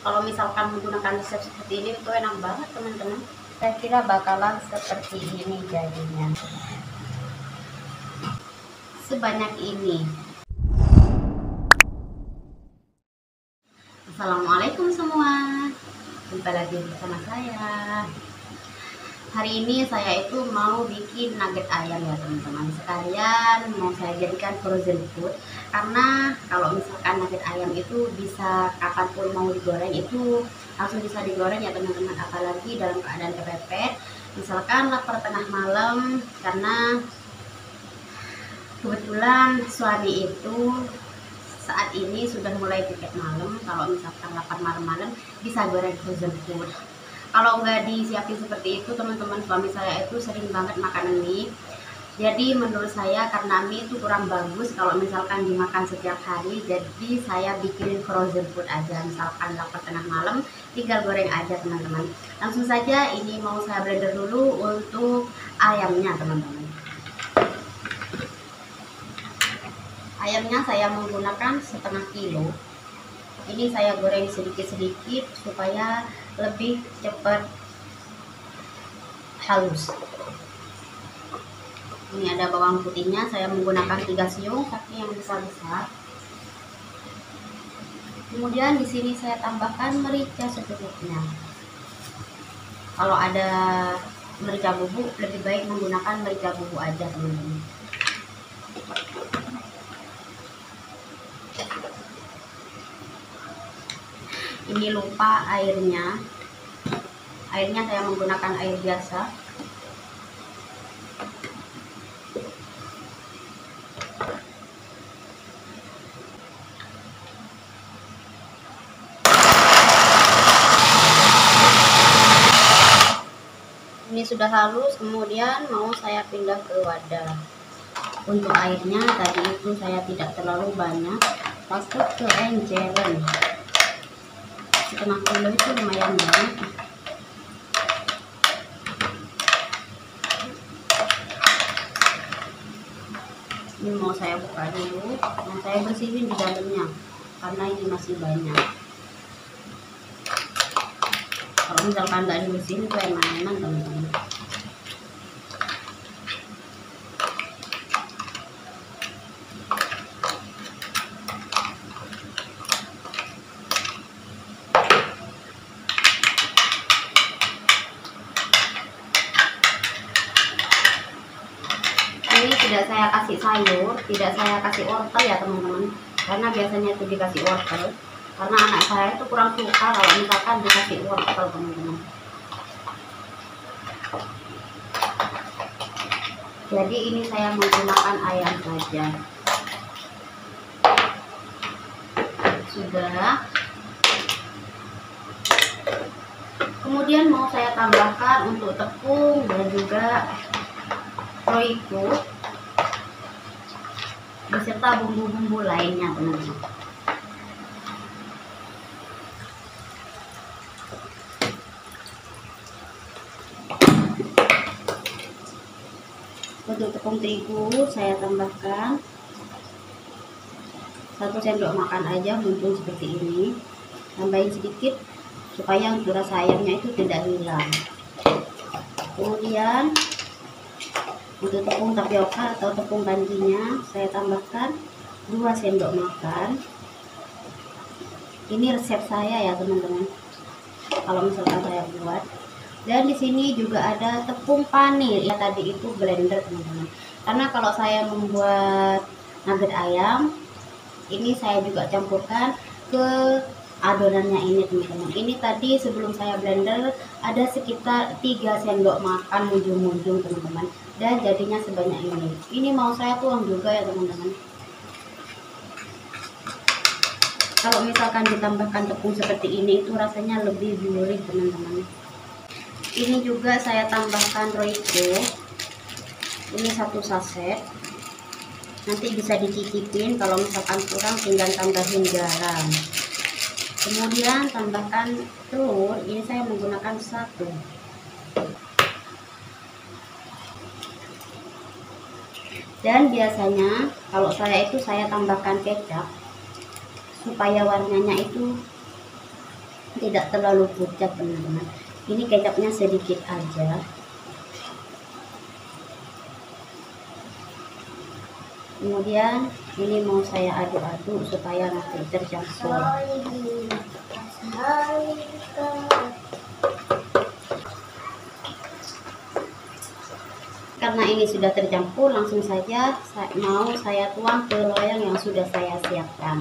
Kalau misalkan menggunakan resep seperti ini itu enak banget teman-teman. Saya kira bakalan seperti ini jadinya. Sebanyak ini. Assalamualaikum semua, jumpa lagi bersama saya. Hari ini saya itu mau bikin nugget ayam ya teman-teman. Sekalian mau saya jadikan frozen food, karena kalau misalkan nugget ayam itu bisa kapanpun mau digoreng, itu langsung bisa digoreng ya teman-teman. Apalagi dalam keadaan kepepet, misalkan lapar tengah malam, karena kebetulan suami itu saat ini sudah mulai piket malam. Kalau misalkan lapar malam-malam bisa goreng frozen food. Kalau nggak disiapin seperti itu teman-teman, suami saya itu sering banget makan mie. Jadi menurut saya karena mie itu kurang bagus kalau misalkan dimakan setiap hari, jadi saya bikin frozen food aja. Misalkan lapar tengah malam tinggal goreng aja teman-teman. Langsung saja ini mau saya blender dulu untuk ayamnya teman-teman. Ayamnya saya menggunakan setengah kilo. Ini saya goreng sedikit-sedikit supaya lebih cepat halus. Ini ada bawang putihnya, saya menggunakan 3 siung tapi yang besar-besar. Kemudian di sini saya tambahkan merica secukupnya. Kalau ada merica bubuk lebih baik menggunakan merica bubuk aja teman-teman. Ini lupa airnya saya menggunakan air biasa. Ini sudah halus, kemudian mau saya pindah ke wadah. Untuk airnya tadi itu saya tidak terlalu banyak, takut keenceran. Setengah kilo itu lumayan banget. Ini mau saya buka dulu, dan saya bersihin di dalamnya karena ini masih banyak. Kalau misalkan nggak dibersihin itu enak-enak teman-teman. Ini tidak saya kasih sayur, tidak saya kasih wortel ya teman-teman, karena biasanya itu dikasih wortel. Karena anak saya itu kurang suka kalau misalkan dikasih wortel teman-teman. Jadi ini saya menggunakan ayam saja. Sudah. Kemudian mau saya tambahkan untuk tepung dan juga roiko beserta bumbu-bumbu lainnya teman-teman. Untuk tepung terigu saya tambahkan 1 sendok makan aja, muncul seperti ini. Tambahin sedikit supaya untuk rasa ayamnya itu tidak hilang. Kemudian untuk tepung tapioka atau tepung kanjinya saya tambahkan 2 sendok makan. Ini resep saya ya teman-teman, kalau misalkan saya buat. Dan di sini juga ada tepung panir ya, tadi itu blender teman-teman. Karena kalau saya membuat nugget ayam, ini saya juga campurkan ke adonannya ini teman-teman. Ini tadi sebelum saya blender ada sekitar 3 sendok makan munjung-munjung teman-teman, dan jadinya sebanyak ini. Ini mau saya tuang juga ya teman-teman. Kalau misalkan ditambahkan tepung seperti ini itu rasanya lebih gurih teman-teman. Ini juga saya tambahkan roiko, ini 1 saset. Nanti bisa dicicipin, kalau misalkan kurang tinggal tambahin garam. Kemudian tambahkan telur, ini saya menggunakan 1. Dan biasanya kalau saya itu saya tambahkan kecap supaya warnanya itu tidak terlalu pucat teman-teman. Ini kecapnya sedikit aja. Kemudian ini mau saya aduk-aduk supaya nanti tercampur. Karena ini sudah tercampur, langsung saja saya tuang ke loyang yang sudah saya siapkan.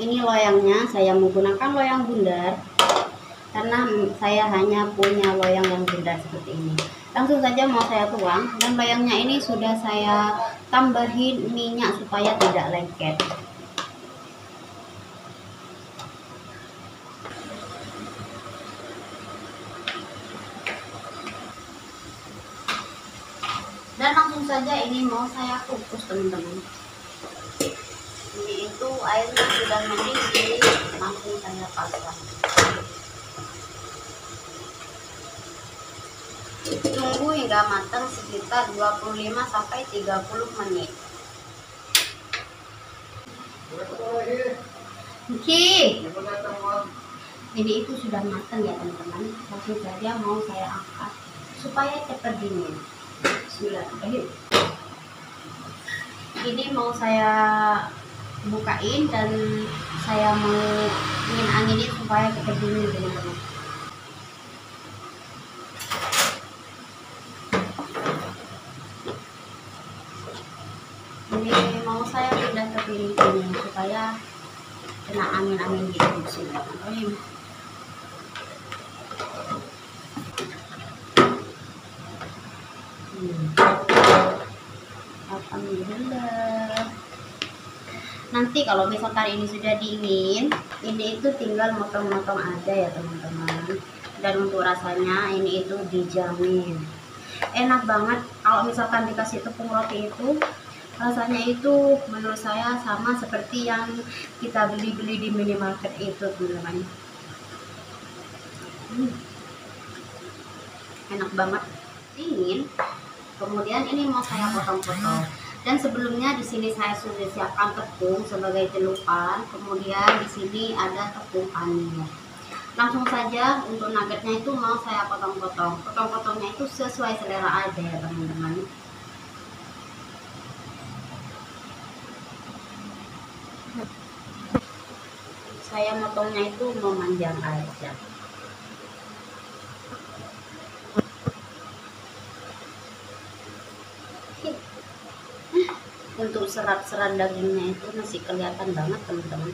Ini loyangnya saya menggunakan loyang bundar karena saya hanya punya loyang yang bundar seperti ini. Langsung saja mau saya tuang, dan loyangnya ini sudah saya tambahin minyak supaya tidak lengket. Dan langsung saja ini mau saya kukus teman-teman. Ini itu airnya sudah mendidih, langsung saya pasang. Tunggu hingga matang sekitar 25 sampai 30 menit. Ini itu sudah matang ya teman-teman. Langsung saja mau saya angkat supaya cepat dingin. Bismillahirrahmanirrahim. Ini mau saya bukain dan saya mau angin-anginin supaya cepat dingin teman-teman. Ini mau saya pindah ke piring ini supaya kena angin-angin gitu. Bismillahirrahmanirrahim. Alhamdulillah. Nanti kalau misalkan ini sudah dingin, ini itu tinggal motong-motong aja ya teman-teman. Dan untuk rasanya ini itu dijamin enak banget. Kalau misalkan dikasih tepung roti itu rasanya itu menurut saya sama seperti yang kita beli-beli di minimarket itu teman-teman. Enak banget, dingin. Kemudian ini mau saya potong-potong. Dan sebelumnya di sini saya sudah siapkan tepung sebagai celupan. Kemudian di sini ada tepung panir. Langsung saja untuk nuggetnya itu mau saya potong-potong. Potong-potongnya itu sesuai selera aja ya teman-teman. Saya motongnya itu memanjang aja. Untuk serat-serat dagingnya itu masih kelihatan banget teman-teman.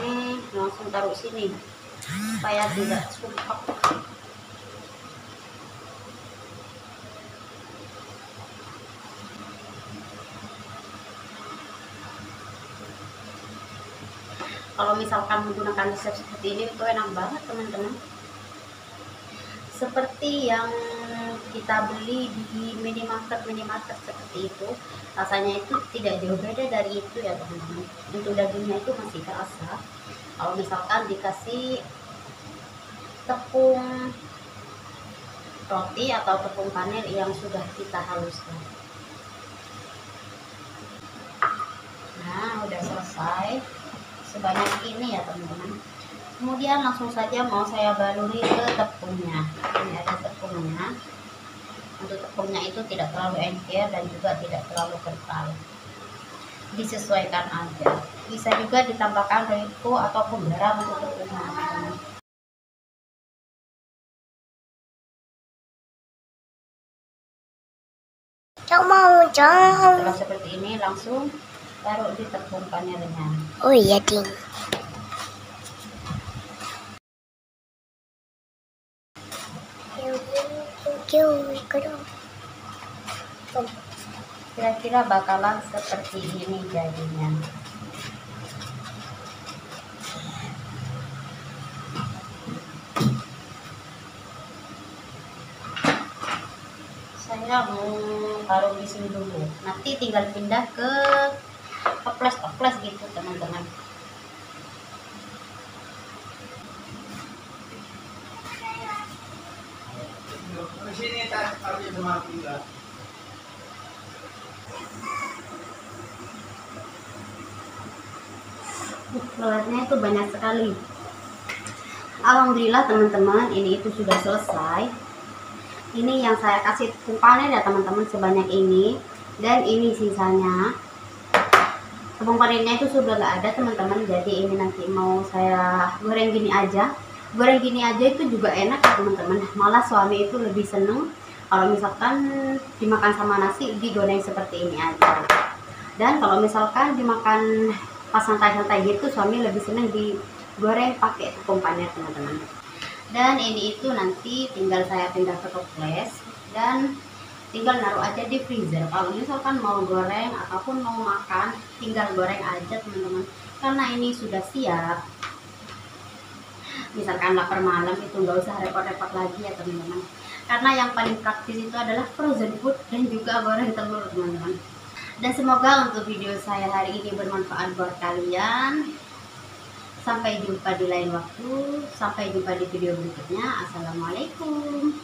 Ini langsung taruh sini supaya tidak sumpah. Kalau misalkan menggunakan resep seperti ini itu enak banget teman-teman. Seperti yang kita beli di minimarket seperti itu, rasanya itu tidak jauh beda dari itu ya teman-teman. Untuk dagingnya itu masih kerasa. Kalau misalkan dikasih tepung roti atau tepung panir yang sudah kita haluskan. Nah, udah selesai sebanyak ini ya teman-teman. Kemudian langsung saja mau saya baluri ke tepungnya. Ini ada tepungnya. Untuk tepungnya itu tidak terlalu encer dan juga tidak terlalu kental. Disesuaikan aja. Bisa juga ditambahkan roiko ataupun garam untuk tepungnya. Setelah seperti ini langsung taruh di tepung panirnya. Oh iya ding. Kira-kira bakalan seperti ini jadinya. Saya mau taruh di sini dulu. Nanti tinggal pindah ke toples gitu teman-teman. Telurnya itu banyak sekali. Alhamdulillah teman-teman, ini itu sudah selesai. Ini yang saya kasih tepung panen ya teman-teman, sebanyak ini. Dan ini sisanya. Tepung panennya itu sudah nggak ada teman-teman, jadi ini nanti mau saya goreng gini aja. Goreng gini aja itu juga enak ya teman-teman. Malah suami itu lebih seneng kalau misalkan dimakan sama nasi digoreng seperti ini aja. Dan kalau misalkan dimakan pas santai-santai gitu, suami lebih seneng digoreng pakai tepung panen teman-teman. Dan ini itu nanti tinggal saya pindah ke toples dan tinggal naruh aja di freezer. Kalau misalkan mau goreng ataupun mau makan, tinggal goreng aja teman-teman, karena ini sudah siap. Misalkan lapar malam itu nggak usah repot-repot lagi ya teman-teman, karena yang paling praktis itu adalah frozen food dan juga goreng telur teman-teman. Dan semoga untuk video saya hari ini bermanfaat buat kalian. Sampai jumpa di lain waktu, sampai jumpa di video berikutnya. Assalamualaikum.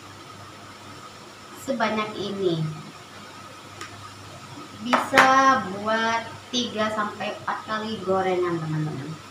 Sebanyak ini bisa buat 3-4 kali gorengan teman-teman.